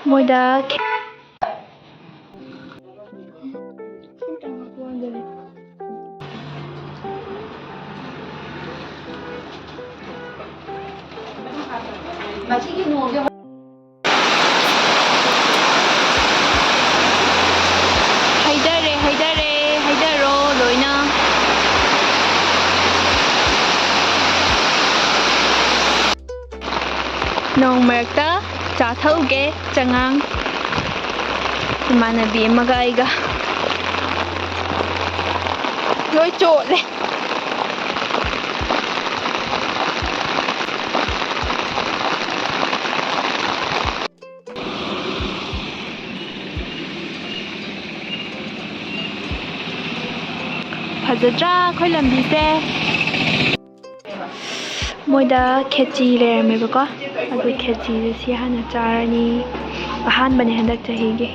ꯃꯣꯏꯗ ꯍꯩꯗꯔꯣ ꯂꯣꯏꯅ ꯅꯣꯡ ꯃꯔꯛꯇ ꯆꯥꯊꯧꯒꯦ ꯆꯉꯥꯡ ꯏꯃꯥꯟꯅꯕꯤ ꯑꯃꯒ ꯑꯩꯒ ꯂꯣꯏ ꯆꯣꯠꯂꯦ ꯐꯖꯗ꯭ꯔꯥ ꯑꯩꯈꯣꯏ ꯂꯝꯕꯤꯁꯦ ꯃꯣꯏꯗ ꯈꯦꯆꯤ ꯂꯩꯔꯝꯃꯦꯕꯀꯣ ꯑꯗꯨ ꯈꯦꯆꯤꯁꯦ ꯁꯤ ꯍꯥꯟꯅ ꯆꯥꯔꯅꯤ ꯑꯍꯥꯟꯕꯅꯦ ꯍꯟꯗꯛ ꯆꯍꯤꯒꯤ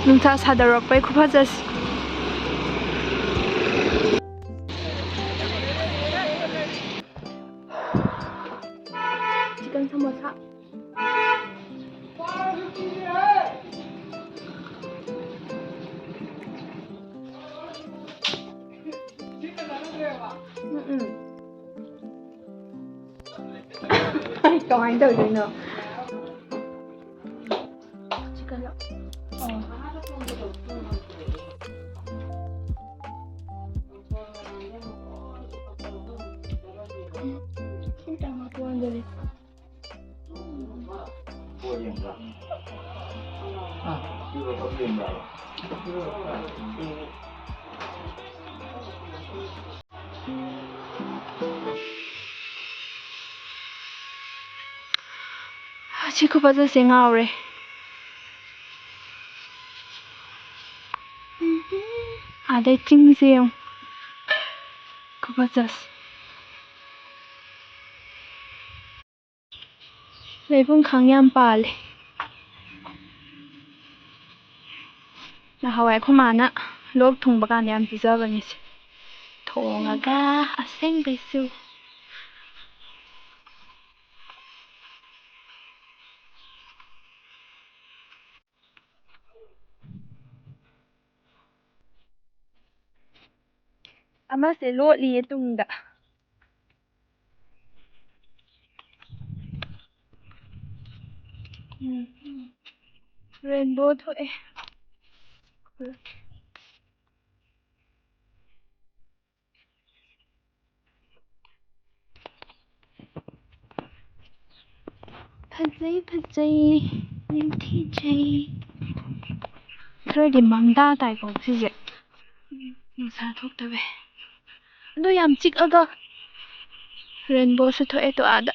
ꯅꯨꯡꯁꯥ ꯁꯥꯗꯣꯔꯛꯄꯩ ꯈꯨꯐꯖꯁꯤ चिकन समोसा कमाई तौदोइनो चिकन ꯁꯤ ꯈꯨꯐꯖꯁꯦ ꯉꯥꯎꯔꯦ ꯑꯗꯩ ꯆꯤꯡꯁꯦ ꯌꯦꯡꯉꯨ ꯈꯨꯐꯖꯁꯦ ꯂꯩꯐꯝ ꯈꯪ ꯌꯥꯝ ꯄꯥꯜꯂꯦ ꯅꯍꯥꯟꯋꯥꯏ ꯑꯩꯈꯣꯏ ꯃꯥꯅ ꯂꯣꯛ ꯊꯨꯡꯕ ꯀꯥꯟꯗ ꯌꯥꯝ ꯄꯤꯖꯕꯅꯤ ꯁꯦ ꯊꯣꯡꯉꯒ ꯑꯁꯦꯡꯕꯩꯁꯨ ꯑꯃꯁꯦ ꯂꯣꯠꯂꯤꯌꯦ ꯇꯨꯡꯗ ꯔꯦꯟꯕꯣ ꯊꯣꯛꯑꯦ ꯐꯖꯩ ꯐꯖꯩ ꯅꯤꯡꯊꯤꯖꯩ ꯈꯔꯗꯤ ꯃꯝꯗꯥ ꯇꯥꯏꯀꯣ ꯁꯤꯁꯦ ꯅꯨꯡꯁꯥ ꯊꯣꯛꯇꯕꯩ ꯑꯗꯣ ꯌꯥꯝ ꯆꯤꯛꯑꯒ ꯔꯦꯟꯕꯣꯁꯨ ꯊꯣꯛꯑꯦ ꯇꯣ ꯑꯥꯗ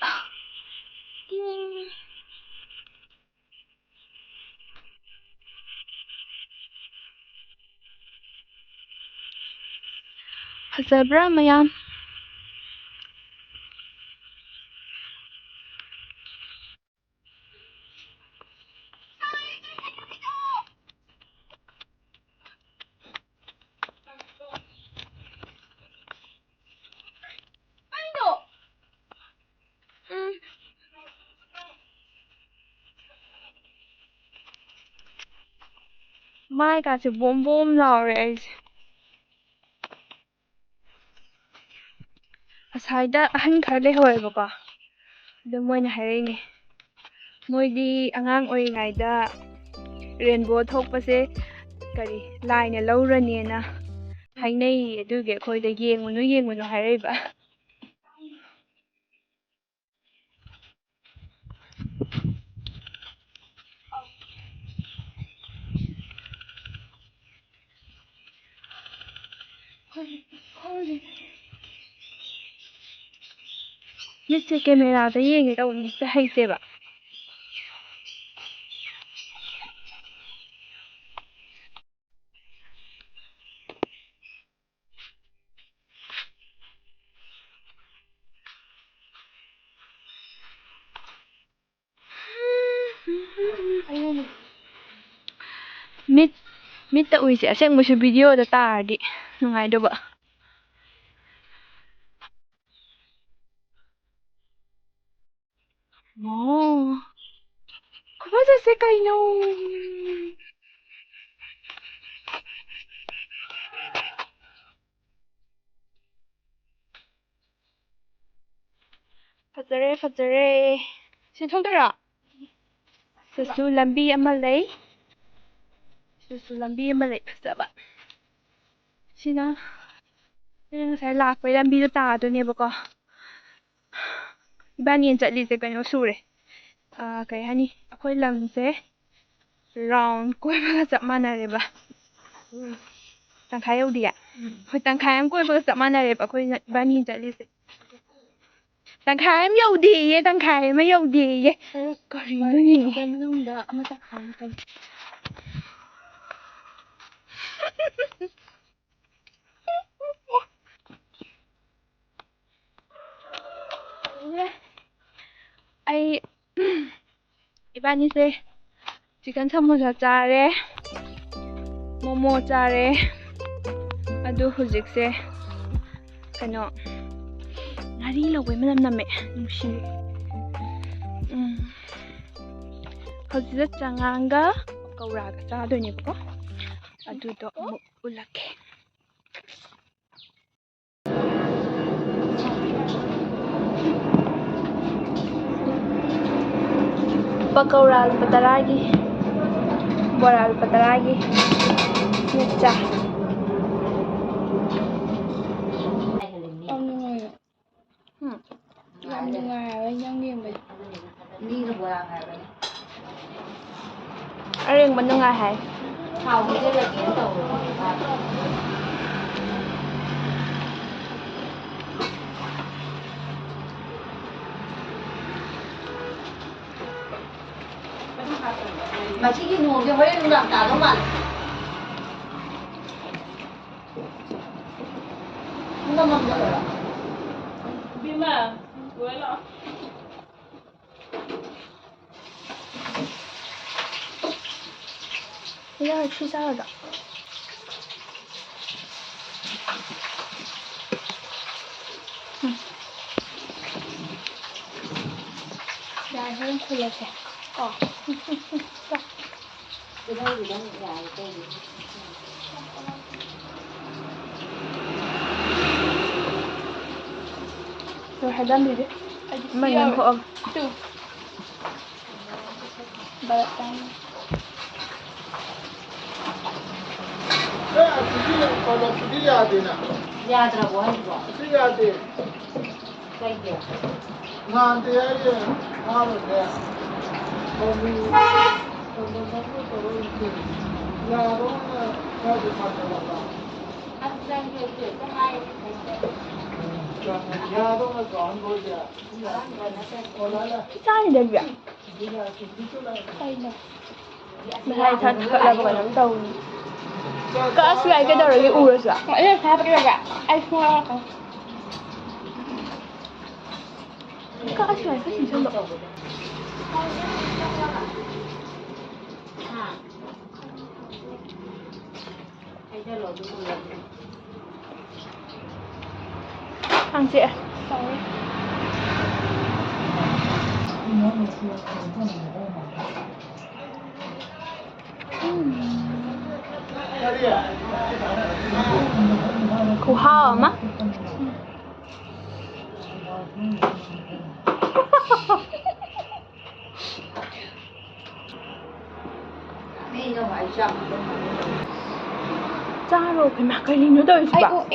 ꯐꯖꯕ꯭ꯔꯥ ꯃꯌꯥꯝ ꯃꯥꯏꯀꯥꯁꯦ ꯕꯣꯝ ꯕꯣꯝ ꯂꯥꯎꯔꯦ ꯑꯩꯁꯦ ꯑꯁꯥꯏꯗ ꯑꯍꯟ ꯈꯔ ꯂꯩꯍꯧꯋꯦꯕꯀꯣ ꯑꯗꯨ ꯃꯣꯏꯅ ꯍꯥꯏꯔꯛꯏꯅꯦ ꯃꯣꯏꯗꯤ ꯑꯉꯥꯡ ꯑꯣꯏꯔꯤꯉꯩꯗ ꯔꯦꯟꯕꯣ ꯊꯣꯛꯄꯁꯦ ꯀꯔꯤ ꯂꯥꯏꯅ ꯂꯧꯔꯅꯦꯅ ꯍꯥꯏꯅꯩ ꯑꯗꯨꯒꯤ ꯑꯩꯈꯣꯏꯗ ꯌꯦꯡꯉꯨꯅꯨ ꯍꯥꯏꯔꯛꯏꯕ ꯃꯤꯠꯁꯦ ꯀꯦꯃꯦꯔꯥꯗ ꯌꯦꯡꯒꯦ ꯇꯧꯕ ꯃꯤꯠꯁꯦ ꯍꯩꯇꯦꯕ ꯃꯤꯠ ꯃꯤꯠꯇ ꯎꯏꯁꯦ ꯑꯁꯦꯡꯕꯁꯨ ꯚꯤꯗꯤꯑꯣꯗ ꯇꯥꯔꯗꯤ ꯅꯨꯡꯉꯥꯏꯗꯧꯕ ꯑꯣ ꯈꯨꯐꯖꯁꯦ ꯀꯩꯅꯣ ꯐꯖꯔꯦ ꯐꯖꯔꯦ ꯁꯦꯟꯊꯣꯛꯇꯔꯣ ꯁꯤꯗꯁꯨ ꯂꯝꯕꯤ ꯑꯃ ꯂꯩ ꯁꯤꯗꯁꯨ ꯂꯝꯕꯤ ꯑꯃ ꯂꯩ ꯐꯖꯕ ꯁꯤꯅ ꯉꯁꯥꯏ ꯂꯥꯛꯄꯩ ꯂꯝꯕꯤꯗꯣ ꯇꯥꯗꯣꯏꯅꯦꯕꯀꯣ ꯏꯕꯥꯅꯤꯅ ꯆꯠꯂꯤꯁꯦ ꯀꯩꯅꯣ ꯁꯨꯔꯦ ꯀꯩ ꯍꯥꯏꯅꯤ ꯑꯩꯈꯣꯏ ꯂꯝꯁꯦ ꯔꯥꯎꯟ ꯀꯣꯏꯕꯒ ꯆꯞ ꯃꯥꯟꯅꯔꯦꯕ ꯇꯪꯈꯥꯏ ꯌꯧꯗꯤꯌꯦ ꯍꯣꯏ ꯇꯪꯈꯥꯏ ꯑꯃ ꯀꯣꯏꯕꯒ ꯆꯞ ꯃꯥꯟꯅꯔꯦꯕ ꯑꯩꯈꯣꯏ ꯏꯕꯥꯅꯤꯅ ꯆꯠꯂꯤꯁꯦ ꯇꯪꯈꯥꯏ ꯑꯃ ꯌꯧꯗꯦꯌꯦ ꯇꯪꯈꯥꯏ ꯑꯃ ꯌꯧꯗꯦꯌꯦ ꯀꯔꯤꯅꯣꯅꯦ ꯃꯅꯨꯡꯗ ꯑꯃ ꯇꯪꯈꯥꯏ ꯑꯩ 이반이세 치킨 사모사 짜래 모모 짜래 ꯑꯗꯨ ꯍꯧꯖꯤꯛꯁꯦ ꯀꯩꯅꯣ ꯉꯥꯔꯤ ꯂꯧꯕꯩ ꯃꯅꯝ ꯅꯝꯃꯦ ꯅꯨꯡꯁꯤ ꯍꯧꯖꯤꯛꯁꯦ ꯆꯉꯥꯡꯒ ꯄꯀꯧꯔꯥꯒ ꯆꯥꯗꯣꯏꯅꯦꯕꯀꯣ ꯑꯗꯨꯗꯣ ꯑꯃꯨꯛ ꯎꯠꯂꯛꯀꯦ पकौड़ा पतरागी बोरा पतरागी मिर्चा अरे बनूंगा है 마치기 누군데 허리는 나도만 한번만 먹어라 Bima, voilà. 이거 취사하다 야, 이건 콜라세 rồi hãy đâm đi đi mình làm hộ balat tayo 야들하고 하니까 나한테 해야지. 나는 돼. 거기 야동은 가지 가져가라. 야동을 안 보자. 짜리 내비야 Hai thật gọi là gọi nắm đầu Có suy ai cái đầu là cái u rồi sao? Gọi là sao bây giờ anh không lo không? Có suy ai cái gì sao được? Thằng chị sorry 고마워 이거 맛있어 짜로 그 마카리노 더 있어 봐.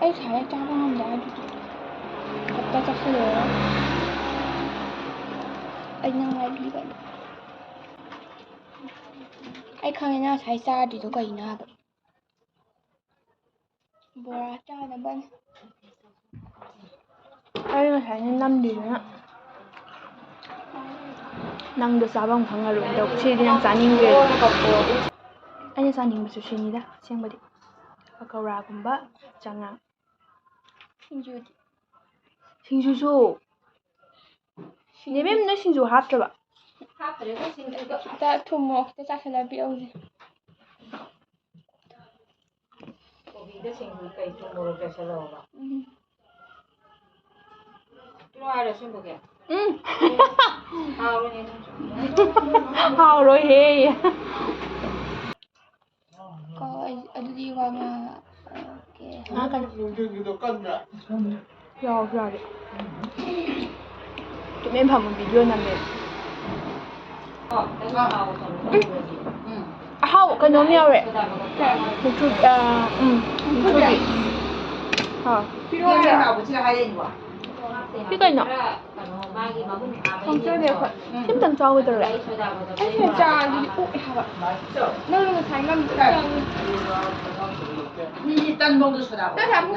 Ai xài cho nó không đã ta chắc sẽ được anh đang lại đi vậy anh không nghe nào xài xa thì tôi quay nào vậy bora cha là bên Ai mà thấy nên năm điểm á. Năng được sao bằng thằng ở luôn đâu chỉ đang giá nhìn về anh giá nhìn một số chuyện đó xem body pakaura gumba jangan 신주죠. 내 맵는 신주 합쳐봐. ta thu một ta chắc sẽ là bị ông gì ဒီတဲ့ချင်းကိုကိတ်ထုံလို့တက်ဆက်တော့ပါ อืม သူတို့ရတယ်ရှင်းဖို့ကဲ อืม ဟာလို့နေ 好rồi he ก็อันนี้ว่ามาโอเคหากัน 용기도 깐다. ပြောတယ်ဒီမင်းဖာမဗီဒီယိုနာမည် ဟောတကအောင်ဆိုလို့อืม အဟောက်ကနော်မြောက်ရဲ့ ဆိုတာကတော့ မထူဟုတ်တယ်ဟာ ပြီးတော့လည်းတော့ကြည့်ရရင်ကွာ ပြီးတော့နော် မာဂီမဘူးအား ဆောင်ကျတဲ့ခွက်ရှင်းတန်ကြောဝဲတယ်လေ ဆိုတာကတော့ 哎，家里不哎好吧，那个才那么这样， 你တန်ဘုံလို့ဆိုတာ 但是不，